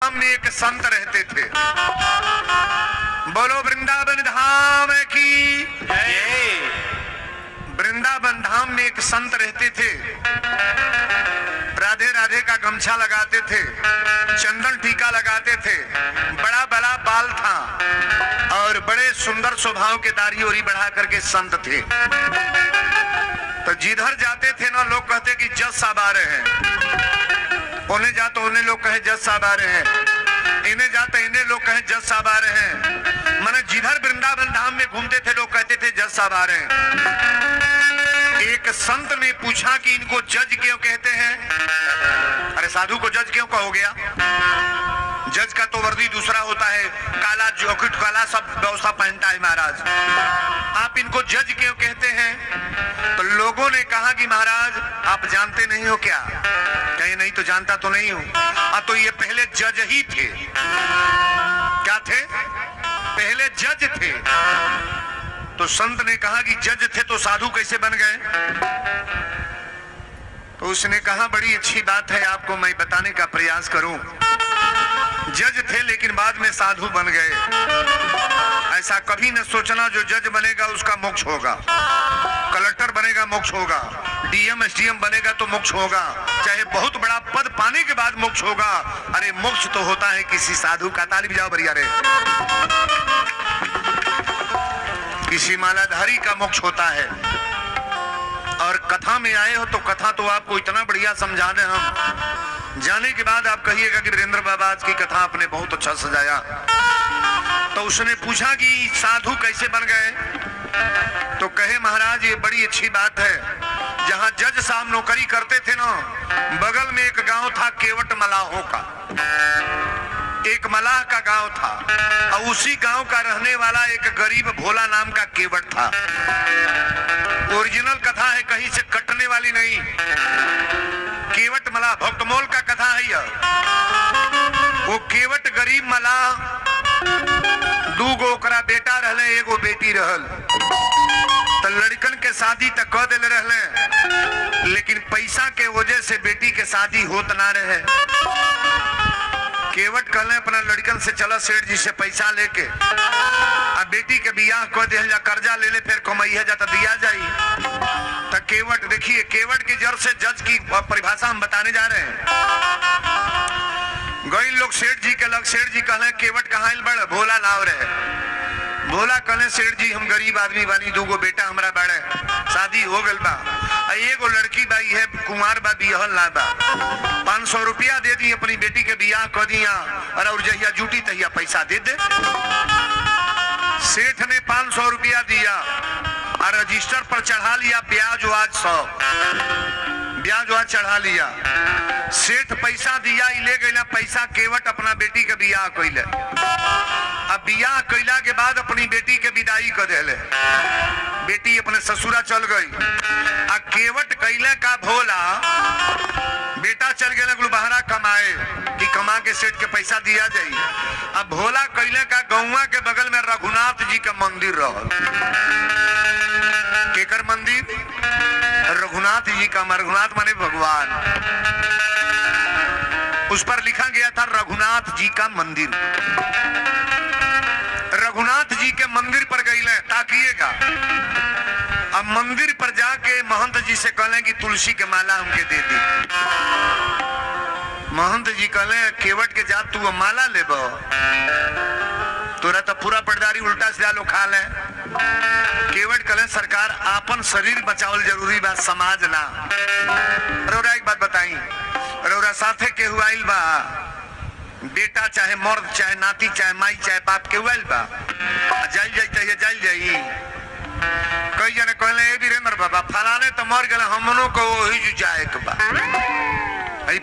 में एक संत रहते थे। बोलो वृंदावन धाम की जय। वृंदावन धाम में एक संत रहते थे। राधे राधे का गमछा लगाते थे, चंदन टीका लगाते थे, बड़ा बड़ा बाल था और बड़े सुंदर स्वभाव के दाढ़ी ओरी बढ़ा करके संत थे। तो जिधर जाते थे ना लोग कहते कि जज साहब आ रहे हैं, उन्हें जाते उन्हें लोग कहे जज साहब आ रहे हैं, इन्हें जाते इन्हें लोग कहे जज साहब आ रहे हैं। माने जिधर वृंदावन धाम में घूमते थे लोग कहते थे जज साहब आ रहे हैं। एक संत ने पूछा कि इनको जज क्यों कहते हैं? अरे साधु को जज क्यों कहो गया? जज का तो वर्दी दूसरा होता है, काला जॉकेट काला सब व्यवस्था पहनता है महाराज, आप इनको जज क्यों कहते हैं? तो लोगों ने कहा कि महाराज आप जानते नहीं हो क्या? कहीं नहीं तो जानता तो नहीं हूं। तो ये पहले जज ही थे। क्या थे? पहले जज थे। तो संत ने कहा कि जज थे तो साधु कैसे बन गए? तो उसने कहा बड़ी अच्छी बात है, आपको मैं बताने का प्रयास करूं। जज थे लेकिन बाद में साधु बन गए। ऐसा कभी न सोचना जो जज बनेगा उसका मोक्ष होगा, कलेक्टर बनेगा मोक्ष होगा, डीएम एसडीएम बनेगा तो मोक्ष होगा, चाहे बहुत बड़ा पद पाने के बाद मोक्ष होगा। अरे मोक्ष तो होता है किसी साधु का। ताली बजाओ बढ़िया रे। किसी मालाधारी का मोक्ष होता है। और कथा में आए हो तो कथा तो आपको इतना बढ़िया समझा दें हम, जाने के बाद आप कहिएगा कि वीरेंद्र बाबा आज की कथा आपने बहुत अच्छा सजाया। तो उसने पूछा कि साधु कैसे बन गए? तो कहे महाराज ये बड़ी अच्छी बात है, जहां जज साहब नौकरी करते थे ना, बगल में एक गांव था केवट मलाहों का, एक मलाह का गांव था और उसी गांव का रहने वाला एक गरीब भोला नाम का केवट था। ओरिजिनल कथा है, कहीं से कटने वाली नहीं। केवट मलाह भक्तमोल का कथा है यह। वो केवट गरीब मलाह, दू गो ओकरा बेटा रहले, एगो बेटी रहल। तो लड़कन के शादी तक कर दिले रहले, लेकिन पैसा के वजह से बेटी के शादी होत ना रहे। केवट कहले अपना लड़कन से चला सेठ जी से पैसा लेके आ बेटी के बियाह कर दिया जा, कर्जा ले ले फिर कमाइया जा तो दिया जाई। तो केवट देखिए, केवट की जड़ से जज की परिभाषा हम बताने जा रहे हैं। गई लोग सेठ जी के लग, सेठ जी कहले केवट कहाँ बड़? भोला नाव रहे। भोला कहले सेठ जी हम गरीब आदमी बानी, दूगो बेटा हमरा बड़े, शादी हो गल बा, एगो लड़की बाई है कुमार बा, बियाहल ना बा। 500 रुपया दे दी, अपनी बेटी के बियाह कर दिया और जहिया जुटी तहिया पैसा दे दे। सेठ ने 500 रुपया दिया और रजिस्टर पर चढ़ा लिया ब्याज वाज 100, ब्याज वाज चढ़ा लिया। सेठ पैसा दिया, ले गया पैसा, केवट अपना बेटी के बियाह कैले। अब बियाह कैला के बाद अपनी बेटी के विदाई कर दिले, बेटी अपने ससुरा चल गई। आ केवट कैले का भोला बेटा चल गए गुलबहरा कमाए कि कमा के सेठ के पैसा दिया जाई। अब भोला कैले का गौवा के बगल में रघुनाथ जी का मंदिर रहल। केकर मंदिर? रघुनाथ जी का। रघुनाथ माने भगवान। उस पर लिखा गया था रघुनाथ जी का मंदिर। रघुनाथ जी के मंदिर पर गए, ताकिएगा। अब मंदिर पर जाके महंत जी से कहले कि तुलसी के माला हमके दे दी। महंत जी कहले केवट के जात तू माला ले बो, तोरा तो पूरा पटदारी उल्टा सीधा लोग खा ले। केवट कहले सरकार आपन शरीर बचावल जरूरी बा, समाज ना। रौरा एक बात बताई, रौरा साथे के हुआइल बा, बेटा चाहे मर्द चाहे नाती चाहे माई चाहे बाप के हुआइल बा, जाइल जाई चाहिए जाइल जाई। कई जने कहले ए वीरेंद्र बाबा फलाने तो मर गए, हमनों को वही जो जाए के बा।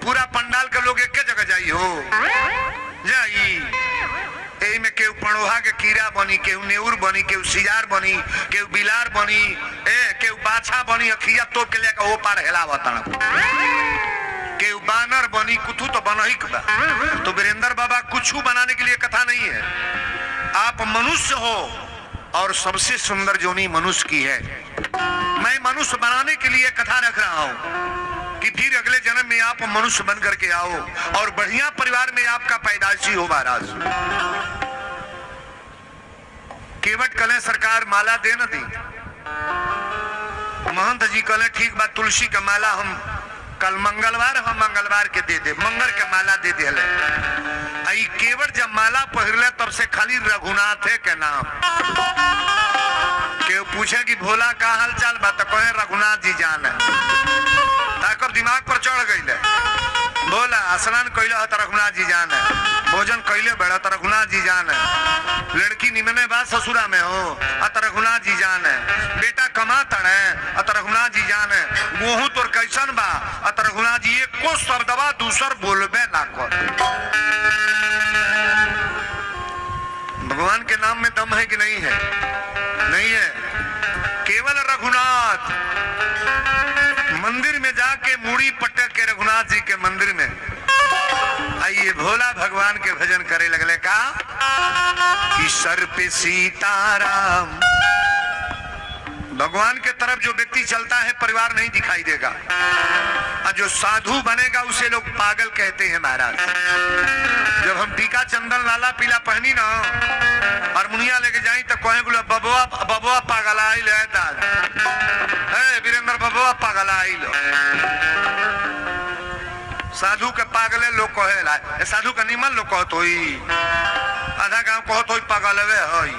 पूरा पंडाल के लोग एक जगह जाई हो जाई। एही में केहू पड़ोहा के कीड़ा बनी, केहू नेउर बनी, केहू सियार बनी, केहू बिलार बनी, केहू बाछा बनी, अखिया तोड़ के लेकर वो पार हिलावत, केहू बानर बनी, कुछ तो बनही बा। तो वीरेंद्र बाबा कुछ बनाने के लिए कथा नहीं है। आप मनुष्य हो और सबसे सुंदर जोनी मनुष्य की है। मैं मनुष्य बनाने के लिए कथा रख रहा हूं कि फिर फिर अगले जन्म में आप मनुष्य बन करके आओ और बढ़िया परिवार में आपका पैदाइशी हो महाराज। केवट कले सरकार माला दे न दी, महंत जी कले ठीक बात, तुलसी का माला हम कल मंगलवार हम मंगलवार के दे दे, मंगल के माला दे दे। आई केवट जब माला पहिरले तब से खाली रघुनाथ है के नाम। के पूछे कि भोला का हाल चाल बा तो कहे रघुनाथ जी जान है। ताकब दिमाग पर चढ़ गई, बोला स्नान कैले हो तो रघुनाथ जी जान है, भोजन कैले बेड़ा तो रघुनाथ जी जान है, लड़की निमने बात ससुरा में हो अत रघुनाथ जी जान है, बेटा कमा तड़े अत रघुनाथ जी जान है, गोहू तोर कैसन बा अत रघुनाथ जी एक को शब्दवा दूसर बोलबे ना कर। भगवान के नाम में दम है कि नहीं है? नहीं है। केवल रघुनाथ मंदिर में जाके मूड़ी पटक के रघुनाथ जी के मंदिर में आइए भोला भगवान के भजन करे लगले का कि सर पे सीताराम। भगवान के तरफ जो व्यक्ति चलता है परिवार नहीं दिखाई देगा, और जो साधु बनेगा उसे लोग पागल कहते हैं महाराज। जब हम टीका चंदन लाला पीला पहनी ना और मुनिया लेके जाई तो कहे बोला बबुआ बबुआ पागल आई ले दाद है वीरेंद्र बबुआ पागल आई लो। साधु के पागले लोग कहेला, साधु का निमन लोग कहत होई, आधा गांव कहत होई पागलवे होई,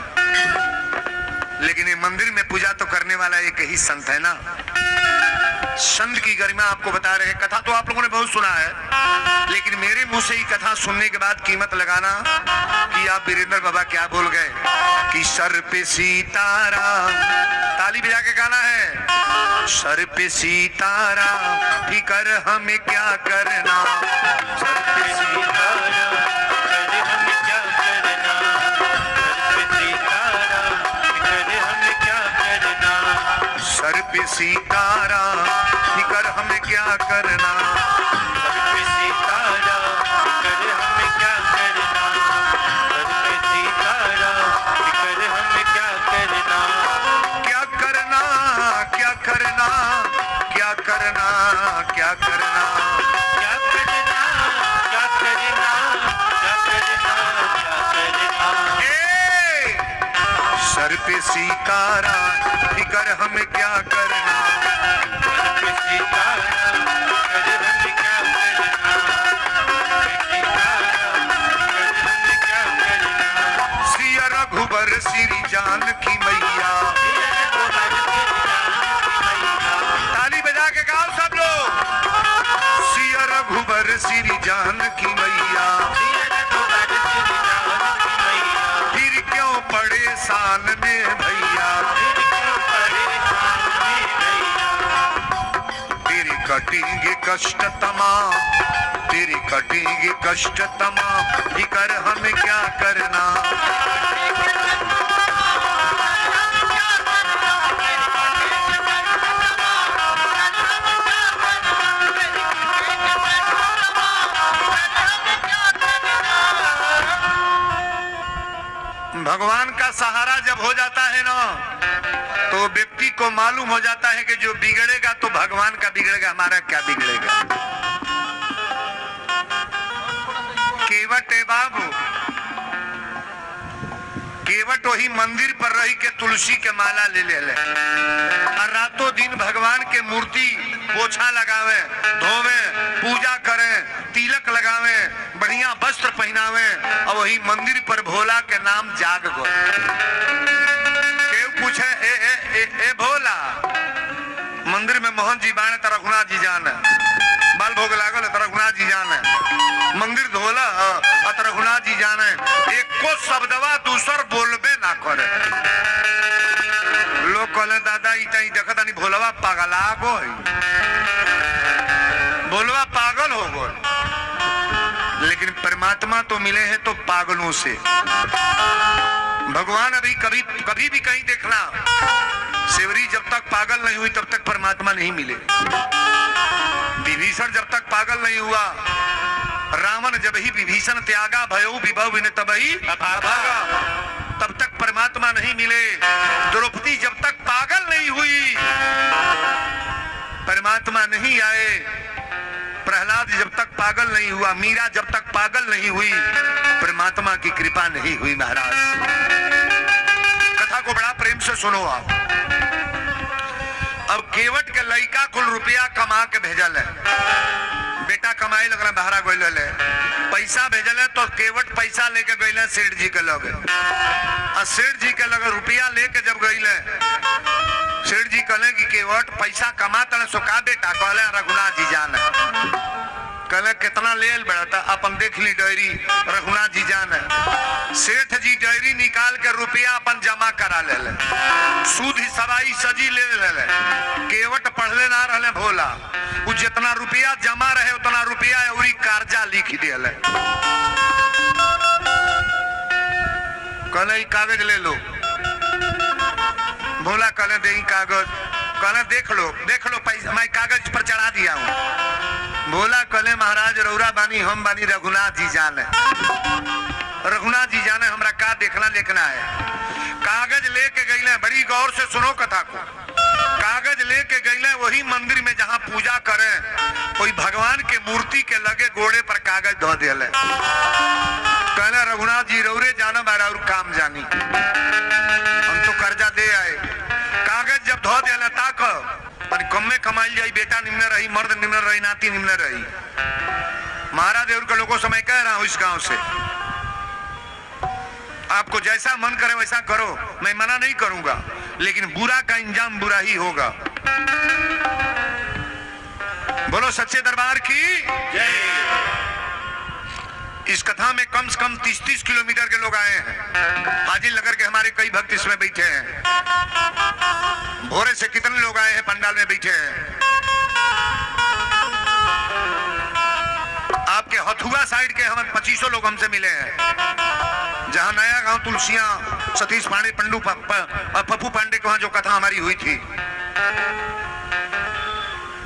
लेकिन ये मंदिर में पूजा तो करने वाला एक ही संत है ना। संत की गरिमा आपको बता रहे हैं। कथा तो आप लोगों ने बहुत सुना है, लेकिन मेरे मुंह से ही कथा सुनने के बाद कीमत लगाना कि आप वीरेंद्र बाबा क्या बोल गए कि सर पे सीताराम। ताली बजा के गाना है, सर पे सीताराम फिकर हमें क्या करना, सर पे सीताराम हमें क्या करना, सर पे सीताराम फिकर हमें क्या करना, सर पे सीताराम फिकर हमें क्या करना, सर पे सीताराम फिकर हमें क्या करना, क्या करना क्या करना क्या करना क्या करना क्या करना क्या करना क्या करना क्या करना, सर पे सीताराम फिकर हमें क्या करना, सर पे सीताराम फिकर हमें क्या करना, क्या करना। श्री रघुबर श्री जानकी मैया, ताली बजा के गाओ सब लोग, श्री रघुबर श्री जानकी मैया, फिर क्यों परेशान में भैया, तेरे कटेंगे कष्ट तमाम, तेरे कटेंगे कष्ट तमाम, फिकर हमें क्या करना, भगवान का सहारा जब हो जाता है ना तो व्यक्ति को मालूम हो जाता है कि जो बिगड़ेगा तो भगवान का बिगड़ेगा, हमारा क्या बिगड़ेगा। केवट है बाबू, केवट वही मंदिर पर रही के तुलसी के माला ले ले और रातों दिन भगवान के मूर्ति पोछा लगावे, धोवे, पूजा करें, तिलक लगावे, बढ़िया वस्त्र पहनावे और वही मंदिर पर भोला के नाम जाग गो। केव पूछे ए भोला, मंदिर में मोहन जी बाणे तो रघुनाथ जी जान है, बाल भोग लागल तो रघुनाथ जी जान है, मंदिर धोला तो रघुनाथ जी जान है, एक को शब्दवा दूसर बोलबे ना करे। लोग कहले दादा इता ही देखा नहीं भोलवा पागल आ गो, भोलवा पागल हो गो, लेकिन परमात्मा तो मिले हैं तो पागलों से। भगवान अभी कभी भी कहीं देखना, शिवरी जब तक पागल नहीं हुई तब तक परमात्मा नहीं मिले। विभीषण जब तक पागल नहीं हुआ, रावण जब ही विभीषण त्यागा भयो विभव विन तब ही भागा, तब तक परमात्मा नहीं मिले। द्रौपदी जब तक पागल नहीं हुई परमात्मा नहीं आए। प्रहलाद जब तक पागल नहीं हुआ, मीरा जब तक पागल नहीं हुई, परमात्मा की कृपा नहीं हुई। महाराज कथा को बड़ा प्रेम से सुनो आप। अब केवट के लड़का कुल रुपया कमा के भेजल है, बेटा कमाए लगना बहरा गोल है, पैसा भेजल है तो केवट पैसा लेके गई है सेठ जी के लगे। और सेठ जी के लगे रुपया लेके जब गई है, सेठ जी कहले कि केवट पैसा कमाता सो का बेटा? कहले रघुनाथ जी जान। कहले कितना ले बड़ा था? अपन देख ली डायरी, रघुनाथ जी जान। सेठ जी डायरी निकाल के रुपया अपन जमा करा ले, सूद हिसाबाई सजी ले ले। केवट पढ़ले ना रहे भोला, वो जितना रुपया जमा रहे उतना रुपया और कर्जा लिख दिया। कहले कागज ले लो। भोला कहले दे कागज। कहले देख लो पैसा मैं कागज पर चढ़ा दिया हूँ। भोला कहले महाराज रौरा बानी हम बानी रघुनाथ जी जाने, रघुनाथ जी जाने हमरा का देखना लिखना है। कागज लेके गईले, बड़ी गौर से सुनो कथा को। कागज लेके गईले वही मंदिर में जहाँ पूजा करे, कोई भगवान के मूर्ति के लगे गोड़े पर कागज धो दिले। कहले रघुनाथ जी रौरे जाना बारा और काम जानी, हम तो कर्जा दे आए। कागज जब धो दिया ताक कम में कमाई जाई, बेटा निम्न रही, मर्द निम्न रही, नाती निम्न रही। महाराज देवर के लोगों से मैं कह रहा हूं इस गांव से, आपको जैसा मन करे वैसा करो, मैं मना नहीं करूंगा, लेकिन बुरा का इंजाम बुरा ही होगा। बोलो सच्चे दरबार की जय। इस कथा में कम से कम 30-30 किलोमीटर के लोग आए हैं। हाजिर नगर के हमारे कई भक्त इसमें बैठे हैं। भोरे से कितने लोग आए हैं पंडाल में बैठे हैं। आपके हथुआ साइड के हम 2500 लोग हमसे मिले हैं। जहां नया गांव तुलसियां सतीश पांडे पप्पू पांडे के वहां जो कथा हमारी हुई थी,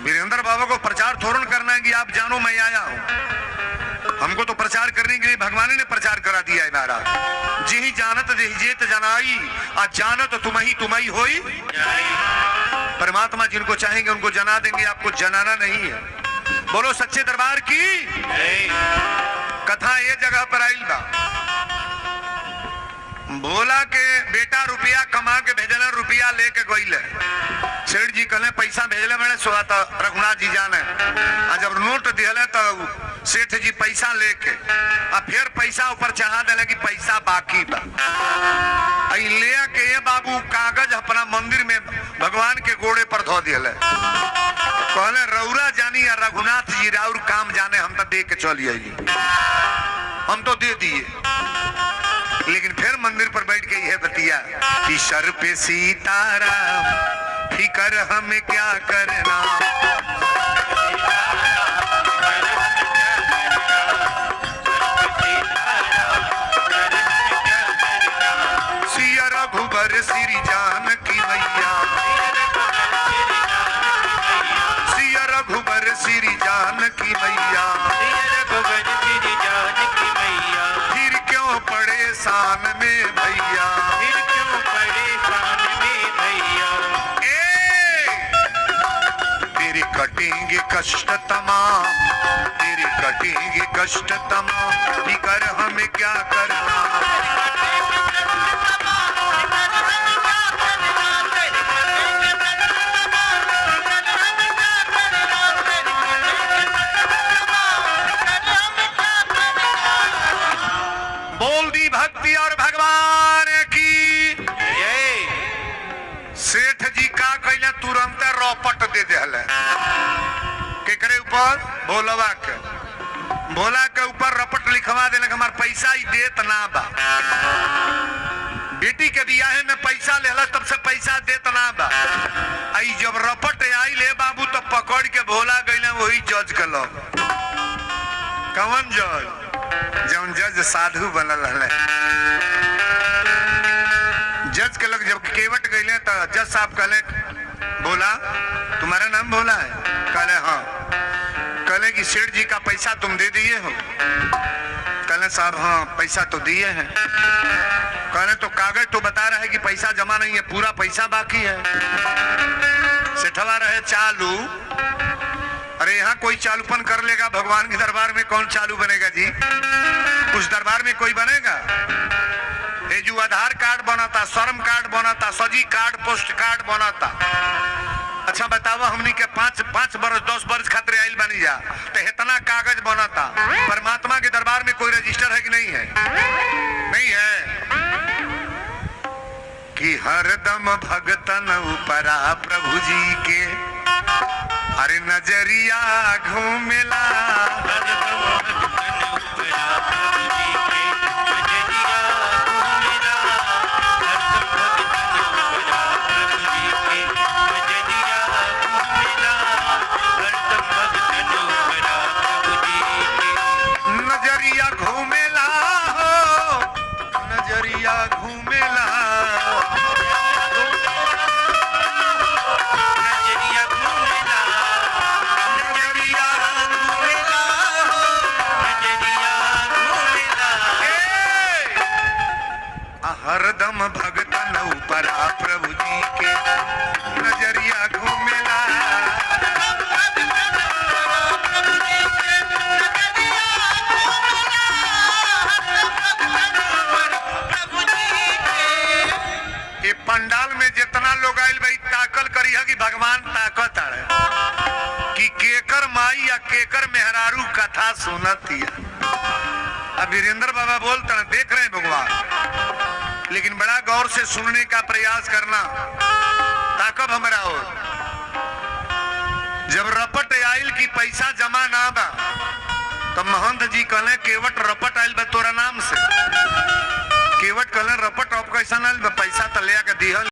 वीरेंद्र बाबा को प्रचार थोड़ा करना है कि आप जानो मैं आया हूं। हमको तो प्रचार करने के लिए भगवान ने प्रचार करा दिया है महाराज। जी जानत जेत जनाई आ जानत तुम्ही होई। परमात्मा जिनको चाहेंगे उनको जना देंगे, आपको जनाना नहीं है। बोलो सच्चे दरबार की कथा ये जगह पर आई बा। भोला के बेटा रुपया कमा के भेजल, रुपया लेके गईले। सेठ जी कहले पैसा भेजले मैंने सो तो रघुनाथ जी जाने। जब नोट दिले तो सेठ जी पैसा लेके अब फिर पैसा ऊपर चढ़ा दिले कि पैसा बाकी बा। ले के ये बाबू कागज अपना मंदिर में भगवान के गोड़े पर धो दिले। कहले रौरा जानी या रघुनाथ जी राउर काम जाने, हम तो दे के चलिए, हम तो दे दिए। लेकिन फिर मंदिर पर बैठ के यह बतिया कि सर पे सीताराम फिकर हमें क्या करना। सिया रघुबर श्री जानकी मैया, सिया रघुबर श्री जानकी मैया, फिर क्यों परेशान में भैया, फिर क्यों परेशान में भैया। तेरे कटेंगे कष्ट तमाम, तेरे कटेंगे कष्ट तमाम, फिकर हमें क्या करना। बोल दी भक्ति और भगवान की। सेठ जी का कहले तुरंत रोपट दे दिले केकरे ऊपर? भोलवा के। भोला के ऊपर रपट लिखवा देने हमार पैसा ही देत ना बा। बेटी के बियाहे में पैसा लेला तब से पैसा देत ना बा। आई जब रपट आई ले बाबू तो पकड़ के भोला गईले वही जज के लोग। कौन जज? जौन जज साधु बनल रहे। जज के लोग जब केवट गईले तो जज साहब कहले बोला तुम्हारा नाम भोला है? कहले हाँ। कहले कि सेठ जी का पैसा तुम दे दिए हो? कहले साहब हाँ पैसा तो दिए हैं। कहले तो कागज तो बता रहा है कि पैसा जमा नहीं है, पूरा पैसा बाकी है। सेठवा रहे चालू, अरे यहाँ कोई चालूपन कर लेगा, भगवान के दरबार में कौन चालू बनेगा जी? उस दरबार में कोई बनेगा? ये जो आधार कार्ड बनाता, श्रम कार्ड बनाता, सजी कार्ड, पोस्ट कार्ड बनाता, अच्छा बताओ हमनी के 5 बरस 10 बरस खातिर आइल बनी जा तो इतना कागज बनाता, परमात्मा के दरबार में कोई रजिस्टर है कि नहीं है? नहीं है कि हरदम भगतन उपरा प्रभु जी के अरे नजरिया घूमेला, नजरिया घूमेला हो, नजरिया घूमेला, हरदम भगतन उपरा प्रभु जी के नजरिया घूमेला। ये पंडाल में जितना लोग आयल भाई ताकल करी है कि भगवान ताकत है कि केकर माई या केकर मेहरारू कथा सुनती है। अब वीरेंद्र बाबा बोलते हैं, देख रहे हैं भगवान, लेकिन बड़ा गौर से सुनने का प्रयास करना। ताकब हमारा हो जब रपट आयल की पैसा जमा ना बा तो महंत जी कहले केवट रपट आयल बा तोरा नाम से। केवट कहले रपट अब कैसा ना पैसा तो ले आके दिहल